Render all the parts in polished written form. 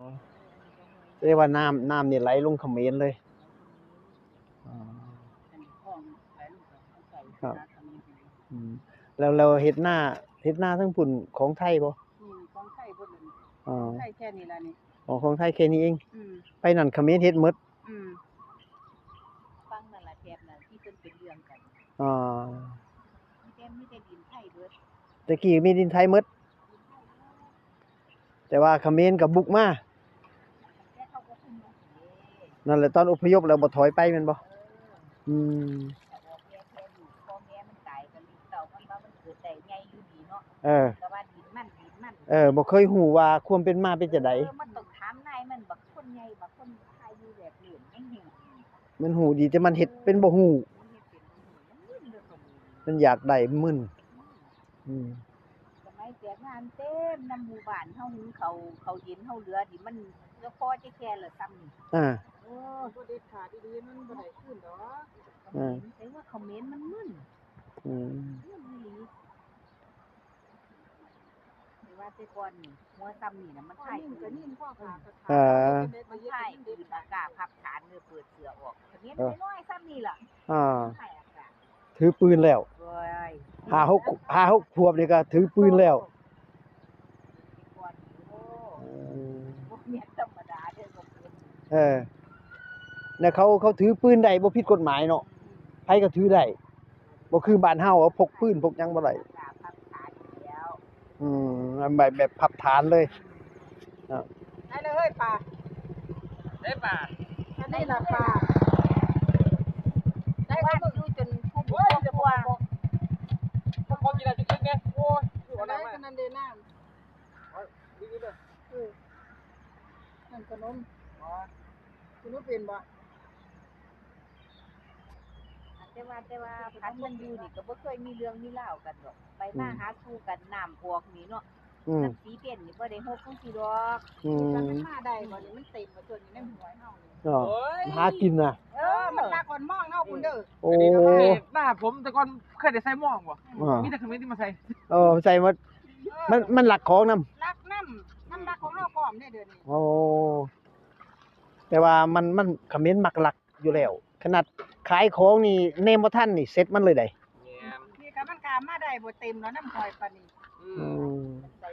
อ๋อแสดงว่าน้ำนี่ไหลลงเขมรเลยอ๋อครับอืมแล้วเฮ็ดนาทั้งพุ่นของไทยบ่ของไทยเบิดเลยอ๋อของไทยแค่นี้ล่ะนี่อ๋อของไทยแค่นี้เองอืมไปนั่นเขมรเฮ็ดหมดอืมฟังนั่นล่ะแถบนั้นที่เพิ่นเป็นเรื่องกันอ๋อมีแต่ดินไทยเบิดแต่กี้มีดินไทยหมดแต่ว่าเขมรก็บุกมาแต่เขาก็คุมบ่เด้นั่นแหละตอนอพยพแล้วบ่ถอยไปแม่นบ่อืมแต่ว่าแค่อยู่พ่อแม่มันตายก็ลูกเต้ามันว่ามันเกิดได้ใหญ่อยู่ดีเนาะเออแต่ว่าดินมันบ่เคยฮู้ว่าความเป็นมาเป็นจั่งใดมันต้องถามนายมันบักคนใหญ่บักคนพาอยู่แบบเหลื่อมแห่งมันฮู้ดีแต่มันเฮ็ดเป็นบ่ฮู้ๆมันเฮ็ดเป็นมันมึนเด้อเขานี่มันอยากได้มึนอืมสมัยแต่งานเต็มนำหมู่บ้านเฮาหุงข้าวเย็นเฮาเหลือนี่มันก็พอจะแค่ละซ้ำนี่ อาบ่ได้ขาดดีๆมันบ่ได้ขึ้นดอกเออแต่ว่าคอมเมนต์มันมึนอืมมึนอีหลีแต่ว่าแต่ก่อนนี่หัวซ้ำนี่น่ะมันถ่ายก็นิ่มพ่อขาก็เอขาอมันถ่ายคืออากาศพับฐานเนื้อเปิดเสือออกคอมเมนต์น้อยๆซ้ำนี่ล่ะอาถ่ายอากาศถือปืนแล้วโอ้ย5-6ขวบนี่ก็ถือปืนแล้วแต่ก่อนนี่โอ้เออบ่แม่นธรรมดาเด้อบ่เพิ่นเออแล้วเขาถือปืนได้บ่ผิดกฎหมายเนาะไผก็ถือได้บ่คือบ้านเฮาพกปืนพกหยังบ่ได้อากาศพับฐานอยู่แล้ว อืมอันแบบพับฐานเลยครับ ได้เลยเฮ้ยป่า ได้ป่ะ อันนี้ล่ะป่าได้ก็มึงอยู่จนผู้บ่กลัว ผมขอกินอะไรจุ๊บๆเนี่ยโอ้ยอยู่ อะ อะไร ไร มา กันนั่นเด้น้ำดีๆเลย นั่นขนมคุณรู้เป็นบ่แต่ว่าพันมันอยู่นี่ก็บ่เคยมีเรื่องมีราวกันดอกไปมาหาสู่กันน้ำออกนี่เนาะน้ำสีเป็นนี่บ่ได้ฮกจังซี่ดอก อืม มันมาได้บ่นี่มันเต็มบ่จนอยู่ในหัวเฮานี่ อ๋อหากินน่ะ มันลากก่อนมองเฮาพุ่นเด้อ โอ้ หน้าผมแต่ก่อนเคยได้ใส่หม่องบ่ อ่า มีแต่คำนี้ที่มาใส่ ใส่หมดมันหลักของนำ ลักน้ำลักของเฮาพร้อมเด้อเดี๋ยวนี้ โอ้แต่ว่ามันเขมรมักหลักอยู่แล้ว ขนาดขายของนี่แนมบ่ทันนี่เสร็จมันเลยได้ นี่ก็มันกามาได้บ่เต็มแล้วน้ำหอยปานนี้ อืม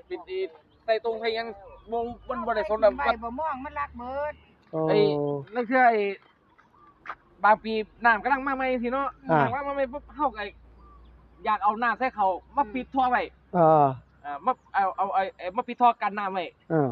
ปิดดีใส่ตรงเพลงยังวงบนบ่ได้สนแบบ ใบบ่ม่วงมันลักเบิด โอ้ ไอ้นั่นคือไอ้บางปีน้ำกำลังมาใหม่ทีเนาะน้ำว่ามาใหม่ปุ๊บเฮาก็อยากเอาน้ำใส่เขามาปิดท่อไว้เออ มาเอามาปิดท่อกันน้ำไว้ เออ